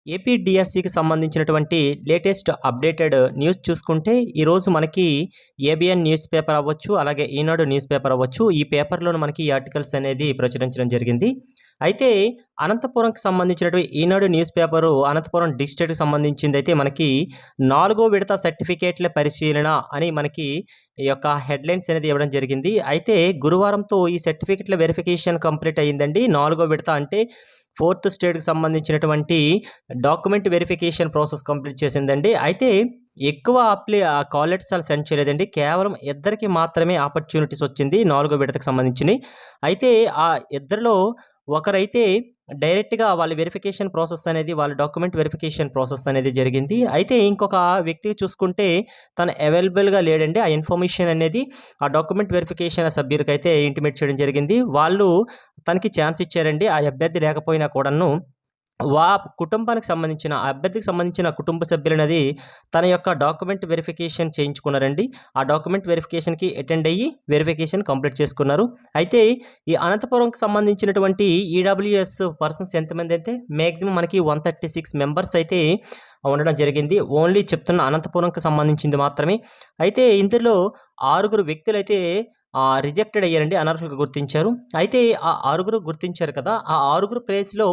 AP డిఎస్సికి సంబంధించినటువంటి latest updated news చూసుకుంటే ఈరోజు మనకి ఏబిఎన్ న్యూస్ పేపర్ అవ్వచ్చు, అలాగే ఈనాడు న్యూస్ పేపర్ అవ్వచ్చు. ఈ పేపర్‌లోను మనకి ఈ ఆర్టికల్స్ అనేది ప్రచురించడం జరిగింది. అయితే అనంతపురంకి సంబంధించినటువంటి ఈనాడు న్యూస్ పేపరు అనంతపురం డిస్ట్రిక్ట్‌కి సంబంధించిందైతే మనకి 4వ విడత సర్టిఫికేట్‌ల పరిశీలన అని మనకి ఈ యొక్క హెడ్‌లైన్స్ అనేది ఇవ్వడం జరిగింది. అయితే గురువారంతో ఈ సర్టిఫికేట్‌ల వెరిఫికేషన్ కంప్లీట్ అయిందండి. 4వ విడత అంటే ఫోర్త్ స్టేట్‌కి సంబంధించినటువంటి డాక్యుమెంట్ వెరిఫికేషన్ ప్రాసెస్ కంప్లీట్ చేసిందండి. అయితే ఎక్కువ కాల్ లెటర్స్ ఆళ్ళు సెండ్ చేయలేదండి. కేవలం ఇద్దరికి మాత్రమే ఆపర్చునిటీస్ వచ్చింది 4 విడతకు సంబంధించినయి. అయితే ఆ ఇద్దరిలో ఒకరైతే డైరెక్ట్‌గా వాళ్ళ వెరిఫికేషన్ ప్రాసెస్ అనేది వాళ్ళ డాక్యుమెంట్ వెరిఫికేషన్ ప్రాసెస్ అనేది జరిగింది. అయితే ఇంకొక వ్యక్తికి చూసుకుంటే తను అవైలబుల్‌గా లేడండి. ఆ ఇన్ఫర్మేషన్ అనేది ఆ డాక్యుమెంట్ వెరిఫికేషన్ సభ్యులకైతే ఇంటిమేట్ చేయడం జరిగింది. వాళ్ళు తనకి ఛాన్స్ ఇచ్చారండి. ఆ అభ్యర్థి లేకపోయినా కూడాను వా కుటుంబానికి సంబంధించిన ఆ అభ్యర్థికి సంబంధించిన కుటుంబ సభ్యులనేది తన యొక్క డాక్యుమెంట్ వెరిఫికేషన్ చేయించుకున్నారండి. ఆ డాక్యుమెంట్ వెరిఫికేషన్‌కి అటెండ్ అయ్యి వెరిఫికేషన్ కంప్లీట్ చేసుకున్నారు. అయితే ఈ అనంతపురంకి సంబంధించినటువంటి ఈడబ్ల్యూఎస్ పర్సన్స్ ఎంతమందంటే మాక్సిమం మనకి 136 మెంబర్స్ అయితే ఉండడం జరిగింది. ఓన్లీ చెప్తున్న అనంతపురంకి సంబంధించింది మాత్రమే. అయితే ఇందులో 6 వ్యక్తులైతే రిజెక్టెడ్ అయ్యారండి. అనర్హులుగా గుర్తించారు. అయితే ఆ 6 గుర్తించారు కదా! ఆ 6 ప్లేస్‌లో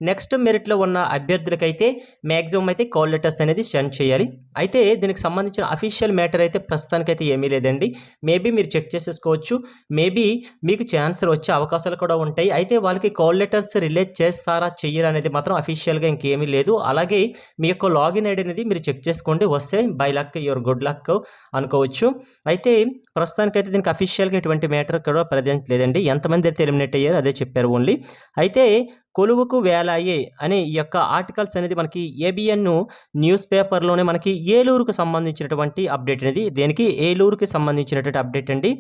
నెక్స్ట్ మెరిట్‌లో ఉన్న అభ్యర్థులకైతే మాక్సిమం అయితే కాల్ లెటర్స్ అనేది సెండ్ చేయాలి. అయితే దీనికి సంబంధించిన అఫీషియల్ మ్యాటర్ అయితే ప్రస్తుతానికైతే ఏమీ లేదండి. మేబీ మీరు చెక్ చేసేసుకోవచ్చు. మేబీ మీకు ఛాన్సెస్ వచ్చే అవకాశాలు కూడా ఉంటాయి. అయితే వాళ్ళకి కాల్ లెటర్స్ రిలీజ్ చేస్తారా? చెయ్యరా? అనేది మాత్రం అఫీషియల్‌గా ఇంకేమీ లేదు. అలాగే మీ యొక్క లాగిన్ ఐడీ అనేది మీరు చెక్ చేసుకోండి. వస్తే by luck your good luck అనుకోవచ్చు. అయితే ప్రస్తుతానికైతే దీనికి అఫీషియల్‌గా ఎటువంటి మ్యాటర్ కూడా ప్రెజెంట్ లేదండి. ఎంతమంది అయితే ఎలిమినేట్ అయ్యారో అదే చెప్పారు ఓన్లీ. అయితే కొలువుకు వేలాయే అనే ఈ యొక్క ఆర్టికల్స్ అనేది మనకి ఏబిఎన్ న్యూస్ పేపర్‌లోనే మనకి ఏలూరుకు సంబంధించినటువంటి అప్డేట్ అనేది. దేనికి ఏలూరుకి సంబంధించినటువంటి అప్డేట్ అండి.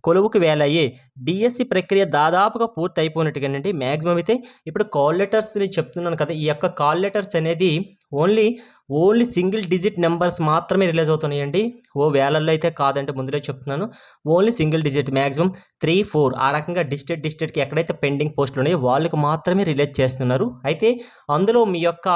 కొలువుకు వేలాయే డిఎస్సి ప్రక్రియ దాదాపుగా పూర్తి అయిపోయినట్టుగానండి. మాక్సిమం అయితే ఇప్పుడు కాల్ లెటర్స్‌ని చెప్తున్నాను కదా! ఈ యొక్క కాల్ లెటర్స్ అనేది ఓన్లీ సింగిల్ డిజిట్ నంబర్స్ మాత్రమే రిలీజ్ అవుతున్నాయండి. వేలల్లో అయితే కాదండి, ముందులే చెప్తున్నాను. ఓన్లీ సింగిల్ డిజిట్ మాక్సిమం 3, 4 ఆ రకంగా డిస్ట్రిక్ట్‌కి ఎక్కడైతే పెండింగ్ పోస్టులు ఉన్నాయో వాళ్ళకి మాత్రమే రిలీజ్ చేస్తున్నారు. అయితే అందులో మీ యొక్క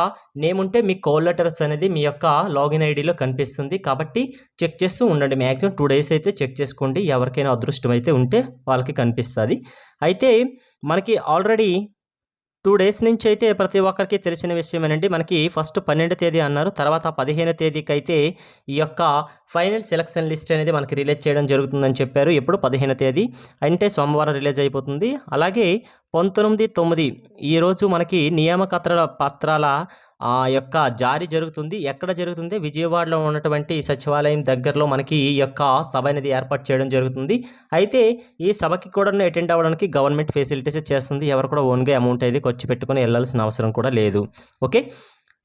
నేమ్ ఉంటే మీ కాల్ లెటర్స్ అనేది మీ యొక్క లాగిన్ ఐడీలో కనిపిస్తుంది. కాబట్టి చెక్ చేస్తూ ఉండండి. మాక్సిమం 2 డేస్ అయితే చెక్ చేసుకోండి. ఎవరికైనా అదృష్టం అయితే ఉంటే వాళ్ళకి కనిపిస్తది. అయితే మనకి ఆల్రెడీ 2 డేస్ నుంచి అయితే ప్రతి ఒక్కరికి తెలిసిన విషయమేనండి. మనకి ఫస్ట్ 12 తేదీ అన్నారు. తర్వాత 15 తేదీకైతే ఈ యొక్క ఫైనల్ సెలక్షన్ లిస్ట్ అనేది మనకి రిలీజ్ చేయడం జరుగుతుందని చెప్పారు. ఎప్పుడు 15 తేదీ అంటే సోమవారం రిలీజ్ అయిపోతుంది. అలాగే 19/9 ఈరోజు మనకి పత్రాల యొక్క జారీ జరుగుతుంది. ఎక్కడ జరుగుతుంది? విజయవాడలో ఉన్నటువంటి సచివాలయం దగ్గరలో మనకి ఈ యొక్క సభ అనేది ఏర్పాటు చేయడం జరుగుతుంది. అయితే ఈ సభకి కూడా అటెండ్ అవ్వడానికి గవర్నమెంట్ ఫెసిలిటీస్ చేస్తుంది. ఎవరు కూడా ఓన్‌గా అమౌంట్ అయితే ఖర్చు పెట్టుకొని వెళ్ళాల్సిన అవసరం కూడా లేదు. ఓకే.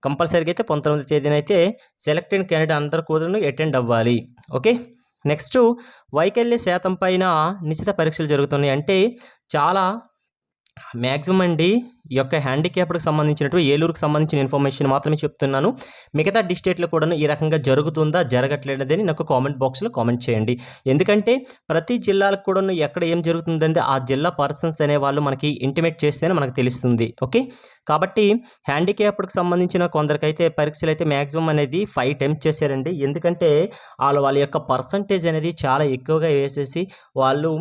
కంపల్సరీగా అయితే 19 తేదీనైతే సెలెక్టెడ్ క్యాండిడేట్ అందరూ కూడాను అటెండ్ అవ్వాలి. ఓకే. నెక్స్ట్ వైకల్య శాతం పైన నిశిత పరీక్షలు జరుగుతున్నాయి. అంటే చాలా మాక్సిమం అండి ఈ యొక్క హ్యాండిక్యాప్డ్‌కి సంబంధించినటువంటి ఏలూరుకి సంబంధించిన ఇన్ఫర్మేషన్ మాత్రమే చెప్తున్నాను. మిగతా డిస్ట్రిక్ట్‌లో కూడాను ఈ రకంగా జరుగుతుందా? జరగట్లేదని నాకు కామెంట్ బాక్స్‌లో కామెంట్ చేయండి. ఎందుకంటే ప్రతి జిల్లాలకు కూడాను ఎక్కడ ఏం జరుగుతుందంటే ఆ జిల్లా పర్సన్స్ అనేవాళ్ళు మనకి ఇంటిమేట్ చేస్తేనే మనకు తెలుస్తుంది. ఓకే. కాబట్టి హ్యాండిక్యాప్డ్‌కి సంబంధించిన కొందరికైతే పరీక్షలైతే మాక్సిమం అనేది 5 అటెంప్ట్ చేశారండి. ఎందుకంటే వాళ్ళ యొక్క పర్సెంటేజ్ అనేది చాలా ఎక్కువగా వేసేసి వాళ్ళు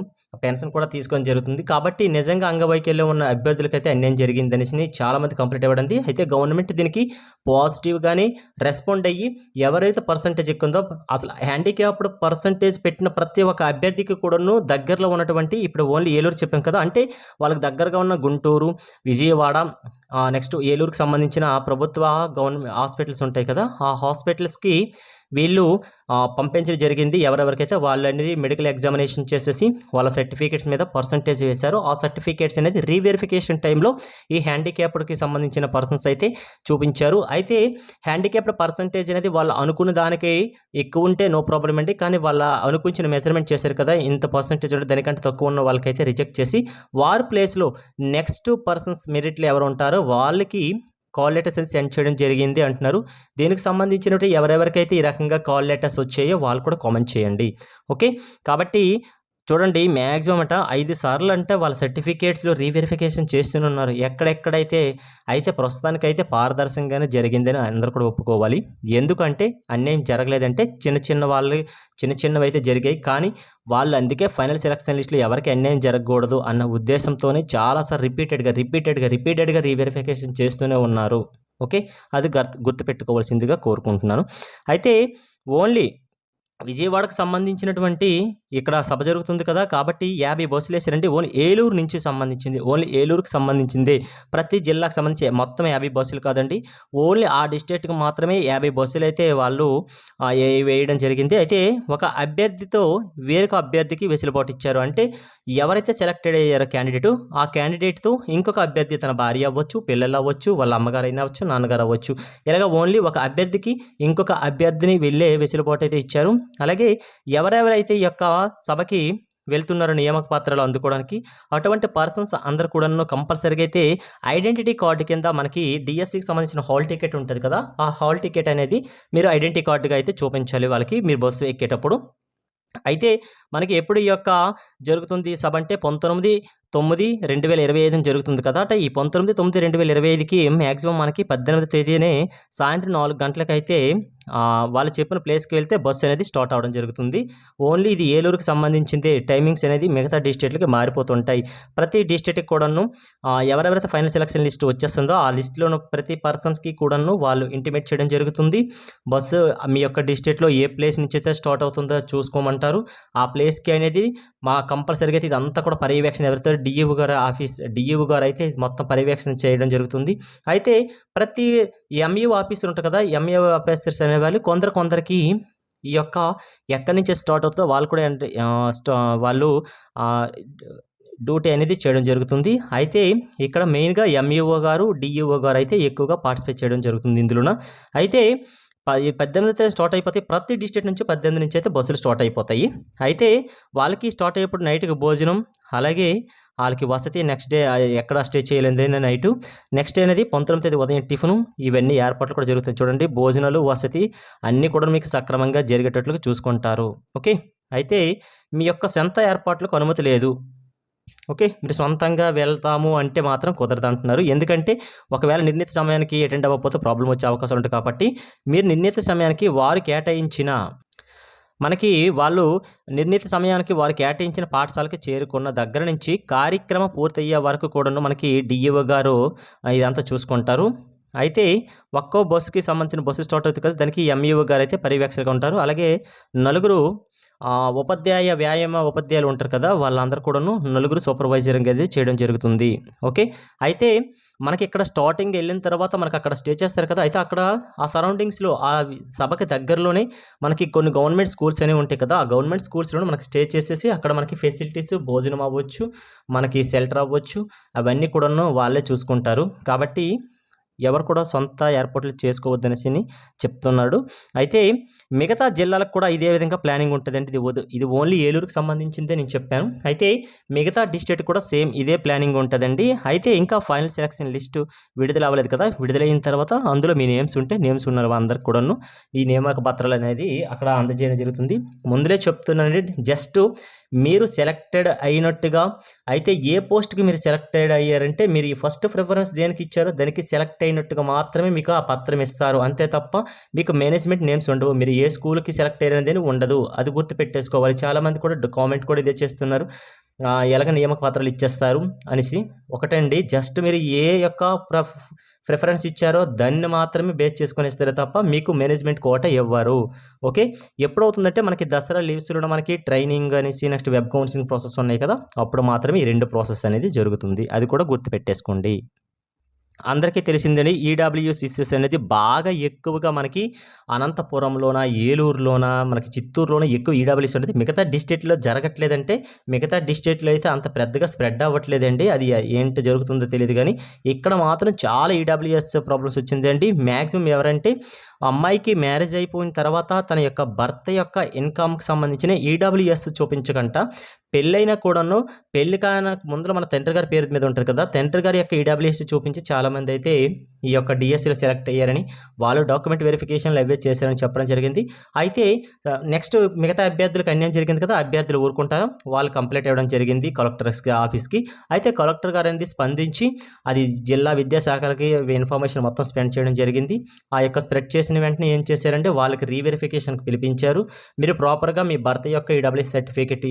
పెన్షన్ కూడా తీసుకోవడం జరుగుతుంది. కాబట్టి నిజంగా అంగవైకల్యం ఉన్న అభ్యర్థులకైతే అన్యాయం జరిగిందనేసి చాలామంది కంప్లైంట్ ఇవ్వడంది. అయితే గవర్నమెంట్ దీనికి పాజిటివ్‌గానే రెస్పాండ్ అయ్యి ఎవరైతే పర్సెంటేజ్ ఎక్కువ ఉందో అసలు హ్యాండిక్యాప్డ్ పర్సెంటేజ్ పెట్టిన ప్రతి ఒక్క అభ్యర్థికి కూడాను దగ్గరలో ఉన్నటువంటి ఇప్పుడు ఓన్లీ ఏలూరు చెప్పాం కదా! అంటే వాళ్ళకి దగ్గరగా ఉన్న గుంటూరు, విజయవాడ నెక్స్ట్ ఏలూరుకి సంబంధించిన ప్రభుత్వ గవర్నమెంట్ హాస్పిటల్స్ ఉంటాయి కదా! ఆ హాస్పిటల్స్‌కి వీళ్ళు పంపించడం జరిగింది. ఎవరెవరికైతే వాళ్ళనేది మెడికల్ ఎగ్జామినేషన్ చేసేసి వాళ్ళ సర్టిఫికేట్స్ మీద పర్సెంటేజ్ వేశారో ఆ సర్టిఫికేట్స్ అనేది రీవెరిఫికేషన్ టైంలో ఈ హ్యాండిక్యాప్డ్‌కి సంబంధించిన పర్సన్స్ అయితే చూపించారు. అయితే హ్యాండిక్యాప్డ్ పర్సెంటేజ్ అనేది వాళ్ళు అనుకున్న దానికి ఎక్కువ ఉంటే నో ప్రాబ్లమ్ అండి. కానీ వాళ్ళ అనుకుంచిన మెజర్మెంట్ చేశారు కదా! ఇంత పర్సెంటేజ్ ఉంటే దానికంటే తక్కువ ఉన్న వాళ్ళకైతే రిజెక్ట్ చేసి వారి ప్లేస్‌లో నెక్స్ట్ పర్సన్స్ మెరిట్‌లో ఎవరు ఉంటారో వాళ్ళకి కాల్ లెటర్స్ అని సెండ్ చేయడం జరిగింది అంటున్నారు. దీనికి సంబంధించినటువంటి ఎవరెవరికైతే ఈ రకంగా కాల్ లెటర్స్ వచ్చాయో వాళ్ళు కూడా కామెంట్ చేయండి. ఓకే. కాబట్టి చూడండి మ్యాక్సిమం 5 సార్లు అంటే వాళ్ళ సర్టిఫికేట్స్‌లో రీవెరిఫికేషన్ చేస్తూనున్నారు. ఎక్కడెక్కడైతే అయితే ప్రస్తుతానికైతే పారదర్శకంగానే జరిగిందని అందరూ కూడా ఒప్పుకోవాలి. ఎందుకంటే అన్యాయం జరగలేదంటే చిన్న చిన్నవైతే జరిగాయి. కానీ వాళ్ళు అందుకే ఫైనల్ సెలక్షన్ లిస్ట్‌లో ఎవరికీ అన్యాయం జరగకూడదు అన్న ఉద్దేశంతోనే చాలా సార్లు రిపీటెడ్‌గా రీవెరిఫికేషన్ చేస్తూనే ఉన్నారు. ఓకే. అది గుర్తుపెట్టుకోవాల్సిందిగా కోరుకుంటున్నాను. అయితే ఓన్లీ విజయవాడకు సంబంధించినటువంటి ఇక్కడ సభ జరుగుతుంది కదా! కాబట్టి 50 బస్సులేసారండి. ఓన్లీ ఏలూరు నుంచి సంబంధించింది. ఓన్లీ ఏలూరుకి సంబంధించిందే. ప్రతి జిల్లాకు సంబంధించి మొత్తం 50 బస్సులు కాదండి. ఓన్లీ ఆ డిస్ట్రిక్ట్‌కి మాత్రమే 50 బస్సులైతే వాళ్ళు వేయడం జరిగింది. అయితే ఒక అభ్యర్థితో వేరొక అభ్యర్థికి వెసులుబాటు ఇచ్చారు. అంటే ఎవరైతే సెలెక్టెడ్ అయ్యారో క్యాండిడేటు, ఆ క్యాండిడేట్‌తో ఇంకొక అభ్యర్థి తన భార్య అవ్వచ్చు, పిల్లలు అవ్వచ్చు, వాళ్ళ అమ్మగారైనా అవ్వచ్చు, నాన్నగారు అవ్వచ్చు. ఇలాగ ఓన్లీ ఒక అభ్యర్థికి ఇంకొక అభ్యర్థిని వెళ్ళే వెసులుబాటు అయితే ఇచ్చారు. అలాగే ఎవరెవరైతే ఈ యొక్క సభకి వెళ్తున్నారో నియామక పత్రాలు అందుకోవడానికి అటువంటి పర్సన్స్ అందరూ కూడాను కంపల్సరీగా అయితే ఐడెంటిటీ కార్డు కింద మనకి డిఎస్సికి సంబంధించిన హాల్ టికెట్ ఉంటుంది కదా, ఆ హాల్ టికెట్ అనేది మీరు ఐడెంటిటీ కార్డుగా అయితే చూపించాలి వాళ్ళకి మీరు బస్సు ఎక్కేటప్పుడు. అయితే మనకి ఎప్పుడు ఈ యొక్క జరుగుతుంది సభ అంటే 19/9/2025 జరుగుతుంది కదా. అంటే ఈ 19/9/2025కి మ్యాక్సిమం మనకి 18వ తేదీనే సాయంత్రం 4 గంటలకైతే వాళ్ళు చెప్పిన ప్లేస్కి వెళ్తే బస్సు అనేది స్టార్ట్ అవ్వడం జరుగుతుంది. ఓన్లీ ఇది ఏలూరుకి సంబంధించింది. టైమింగ్స్ అనేది మిగతా డిస్ట్రిక్ట్లకి మారిపోతుంటాయి. ప్రతి డిస్ట్రిక్ట్కి కూడాను ఎవరెవరైతే ఫైనల్ సెలక్షన్ లిస్ట్ వచ్చేస్తుందో ఆ లిస్టులో ఉన్న ప్రతి పర్సన్స్కి కూడాను వాళ్ళు ఇంటిమేట్ చేయడం జరుగుతుంది. బస్సు మీ యొక్క డిస్ట్రిక్ట్లో ఏ ప్లేస్ నుంచి అయితే స్టార్ట్ అవుతుందో చూసుకోమంటారు. ఆ ప్లేస్కి అనేది కంపల్సరీగా అయితే ఇదంతా కూడా పర్యవేక్షణ ఎవరైతే డిఈఓ గారు అయితే మొత్తం పర్యవేక్షణ చేయడం జరుగుతుంది. అయితే ప్రతి ఎంఈఓ ఆఫీసర్ ఉంటుంది కదా, ఎంఈఓ ఆఫీసర్స్ అనేవాళ్ళు కొందరికి ఈ యొక్క ఎక్కడి నుంచి స్టార్ట్ అవుతుందో వాళ్ళు కూడా వాళ్ళు డ్యూటీ అనేది చేయడం జరుగుతుంది. అయితే ఇక్కడ మెయిన్గా ఎంఈఓ గారు, డిఈఓ గారు అయితే ఎక్కువగా పార్టిసిపేట్ చేయడం జరుగుతుంది ఇందులోన. అయితే 18 స్టార్ట్ అయిపోతాయి. ప్రతి డిస్ట్రిక్ట్ నుంచి 18 నుంచి అయితే బస్సులు స్టార్ట్ అయిపోతాయి. అయితే వాళ్ళకి స్టార్ట్ అయ్యేప్పుడు నైట్కి భోజనం, అలాగే వాళ్ళకి వసతి, నెక్స్ట్ డే ఎక్కడ స్టే చేయలేదని నైటు, నెక్స్ట్ డే అనేది 19వ తేదీ ఉదయం టిఫిను, ఇవన్నీ ఏర్పాట్లు కూడా జరుగుతాయి. చూడండి భోజనాలు, వసతి అన్నీ కూడా మీకు సక్రమంగా జరిగేటట్లుగా చూసుకుంటారు. ఓకే. అయితే మీ యొక్క సొంత ఏర్పాట్లకు అనుమతి లేదు. ఓకే. మీరు సొంతంగా వెళ్తాము అంటే మాత్రం కుదరదు అంటున్నారు. ఎందుకంటే ఒకవేళ నిర్ణీత సమయానికి అటెండ్ అవ్వకపోతే ప్రాబ్లం వచ్చే అవకాశాలు ఉంటాయి. కాబట్టి మీరు నిర్ణీత సమయానికి వారు కేటాయించిన పాఠశాలకి చేరుకున్న దగ్గర నుంచి కార్యక్రమం పూర్తయ్యే వరకు కూడాను మనకి డిఈఓ గారు ఇదంతా చూసుకుంటారు. అయితే ఒక్కో బస్సుకి సంబంధించిన బస్సు స్టార్ట్ అవుతుంది కదా, దానికి ఎంఈఓ గారు అయితే పర్యవేక్షకులుగా ఉంటారు. అలాగే నలుగురు వ్యాయామ ఉపాధ్యాయులు ఉంటారు కదా, వాళ్ళందరూ కూడాను నలుగురు సూపర్వైజరింగ్ అనేది చేయడం జరుగుతుంది. ఓకే. అయితే మనకి ఇక్కడ స్టార్టింగ్ వెళ్ళిన తర్వాత మనకి అక్కడ స్టే చేస్తారు కదా, అయితే అక్కడ ఆ సరౌండింగ్స్లో ఆ సభకి దగ్గరలోనే మనకి కొన్ని గవర్నమెంట్ స్కూల్స్ అనేవి ఉంటాయి కదా, ఆ గవర్నమెంట్ స్కూల్స్లో మనకి స్టే చేసేసి అక్కడ మనకి ఫెసిలిటీస్, భోజనం అవ్వచ్చు, మనకి షెల్టర్ అవ్వచ్చు, అవన్నీ కూడాను వాళ్ళే చూసుకుంటారు. కాబట్టి ఎవరు కూడా సొంత ఏర్పాట్లు చేసుకోవద్దనేసి చెప్తున్నాడు. అయితే మిగతా జిల్లాలకు కూడా ఇదే విధంగా ప్లానింగ్ ఉంటుందంటే ఇది ఓన్లీ ఏలూరుకి సంబంధించిందే నేను చెప్పాను. అయితే మిగతా డిస్ట్రిక్ట్ కూడా సేమ్ ఇదే ప్లానింగ్ ఉంటుందండి. అయితే ఇంకా ఫైనల్ సెలక్షన్ లిస్టు విడుదల అవ్వలేదు కదా, విడుదలైన తర్వాత అందులో మీ నేమ్స్ ఉన్న అందరికి కూడాను ఈ నియామక పత్రాలు అనేది అక్కడ అందజేయడం జరుగుతుంది. ముందులే చెప్తున్నానండి, జస్ట్ మీరు సెలెక్టెడ్ అయినట్టుగా అయితే ఏ పోస్ట్కి మీరు సెలెక్టెడ్ అయ్యారంటే మీరు ఈ ఫస్ట్ ప్రిఫరెన్స్ దేనికి ఇచ్చారో దానికి సెలెక్ట్ అయినట్టుగా మాత్రమే మీకు ఆ పత్రం ఇస్తారు. అంతే తప్ప మీకు మేనేజ్మెంట్ నేమ్స్ ఉండవు. మీరు ఏ స్కూల్కి సెలెక్ట్ అయ్యారనేది ఉండదు. అది గుర్తుపెట్టేసుకోవాలి. చాలామంది కూడా కామెంట్ కూడా ఇదే చేస్తున్నారు, ఎలాగ నియామక పత్రాలు ఇచ్చేస్తారు అనేసి. ఒకటండి, జస్ట్ మీరు ఏ యొక్క ప్రిఫరెన్స్ ఇచ్చారో దాన్ని మాత్రమే బేస్ చేసుకొని ఇస్తారు తప్ప మీకు మేనేజ్మెంట్ కోటా ఇవ్వరు. ఓకే. ఎప్పుడవుతుందంటే మనకి దసరా లీవ్స్లో మనకి ట్రైనింగ్ అనేసి నెక్స్ట్ వెబ్ కౌన్సిలింగ్ ప్రాసెస్ ఉన్నాయి కదా, అప్పుడు మాత్రమే ఈ 2 ప్రాసెస్ అనేది జరుగుతుంది. అది కూడా గుర్తుపెట్టేసుకోండి. అందరికీ తెలిసిందని ఈడబ్ల్యూఎస్ ఇష్యూస్ అనేది బాగా ఎక్కువగా మనకి అనంతపురంలోన, ఏలూరులోన, మనకి చిత్తూరులోన ఎక్కువ ఈడబ్ల్యూఎస్ అనేది మిగతా డిస్ట్రిక్ట్లో జరగట్లేదంటే మిగతా డిస్ట్రిక్ట్లో అయితే అంత పెద్దగా స్ప్రెడ్ అవ్వట్లేదండి. అది ఏంటి జరుగుతుందో తెలియదు, కానీ ఇక్కడ మాత్రం చాలా ఈడబ్ల్యూఎస్ ప్రాబ్లమ్స్ వచ్చిందండి. మ్యాక్సిమం ఎవరంటే అమ్మాయికి మ్యారేజ్ అయిపోయిన తర్వాత తన యొక్క భర్త యొక్క ఇన్కమ్కి సంబంధించిన ఈడబ్ల్యూఎస్ చూపించకుండా పెళ్ళైనా కూడాను పెళ్లి కాన ముందర మన తండ్రి గారి పేరు మీద ఉంటది కదా! తండ్రి గారి యొక్క ఈడబ్ల్యూఎస్ చూపించి చాలామందైతే ఈ యొక్క డీఎస్సీలో సెలెక్ట్ అయ్యారని, వాళ్ళు డాక్యుమెంట్ వెరిఫికేషన్‌లు అవే చేశారని చెప్పడం జరిగింది. అయితే నెక్స్ట్ మిగతా అభ్యర్థులకు అన్యాయం జరిగింది కదా! అభ్యర్థులు ఊరుకుంటారా? వాళ్ళు కంప్లెయింట్ ఇవ్వడం జరిగింది కలెక్టర్స్‌కి ఆఫీస్‌కి. అయితే కలెక్టర్ గారనేది స్పందించి అది జిల్లా విద్యాశాఖలకి ఇన్ఫర్మేషన్ మొత్తం స్పెండ్ చేయడం జరిగింది. ఆ యొక్క స్ప్రెడ్ చేసిన వెంటనే ఏం చేశారంటే వాళ్ళకి రీవెరిఫికేషన్‌కి పిలిపించారు. మీరు ప్రాపర్‌గా మీ భర్త యొక్క ఈడబ్ల్యూఎస్ సర్టిఫికేట్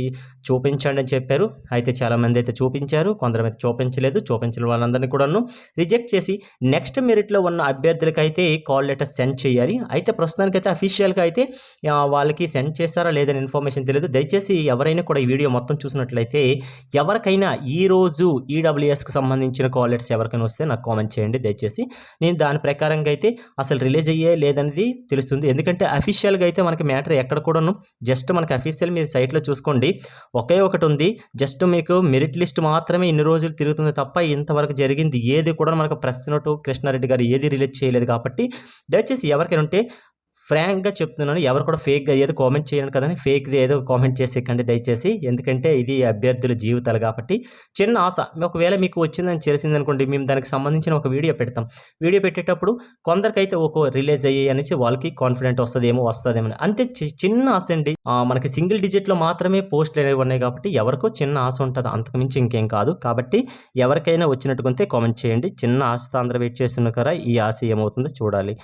చూపించండి అని చెప్పారు. అయితే చాలామంది అయితే చూపించారు. కొందరైతే చూపించలేదు. చూపించిన వాళ్ళందరినీ కూడాను రిజెక్ట్ చేసి నెక్స్ట్ మెరిట్‌లో ఉన్న అభ్యర్థులకైతే కాల్ లెటర్ సెండ్ చేయాలి. అయితే ప్రస్తుతానికైతే అఫీషియల్‌గా అయితే వాళ్ళకి సెండ్ చేశారా లేదని ఇన్ఫర్మేషన్ తెలీదు. దయచేసి ఎవరైనా కూడా ఈ వీడియో మొత్తం చూసినట్లయితే ఎవరికైనా ఈరోజు ఈడబ్ల్యూఎస్‌కి సంబంధించిన కాల్ లెటర్స్ ఎవరికైనా వస్తే నాకు కామెంట్ చేయండి దయచేసి. నేను దాని ప్రకారంగా అయితే అసలు రిలీజ్ అయ్యాయి లేదనేది తెలుస్తుంది. ఎందుకంటే అఫీషియల్‌గా అయితే మనకి మ్యాటర్ ఎక్కడ కూడాను జస్ట్ మనకి అఫీషియల్ మీరు సైట్‌లో చూసుకోండి. ఒకే ఒకటి ఉంది. జస్ట్ మీకు మెరిట్ లిస్ట్ మాత్రమే ఇన్ని రోజులు తిరుగుతుంది తప్ప ఇంతవరకు జరిగింది ఏది కూడా మనకు ప్రెస్ నోటు కృష్ణారెడ్డి గారు ఏది రిలీజ్ చేయలేదు కాబట్టి దయచేసి ఎవరికైనా ఉంటే ఫ్రాంక్‌గా చెప్తున్నాను. ఎవరు కూడా ఫేక్‌గా ఏదో కామెంట్ చేయను కదని ఫేక్‌ది ఏదో కామెంట్ చేసేయకండి దయచేసి. ఎందుకంటే ఇది అభ్యర్థుల జీవితాలు కాబట్టి చిన్న ఆశ ఒకవేళ మీకు వచ్చిందని తెలిసిందనుకోండి మేము దానికి సంబంధించిన ఒక వీడియో పెడతాం. వీడియో పెట్టేటప్పుడు కొందరికైతే రిలీజ్ అయ్యాయి అనేసి వాళ్ళకి కాన్ఫిడెంట్ వస్తదేమో అని. అంతే చిన్న ఆశ అండి. మనకి సింగిల్ డిజిట్‌లో మాత్రమే పోస్టులు అనేవి ఉన్నాయి కాబట్టి ఎవరికో చిన్న ఆశ ఉంటది. అంతకు మించి ఇంకేం కాదు. కాబట్టి ఎవరికైనా వచ్చినట్టుగా ఉంటే కామెంట్ చేయండి. చిన్న ఆశతో అందరూ వెయిట్ చేస్తున్నారు కదా! ఈ ఆశ ఏమవుతుందో చూడాలి.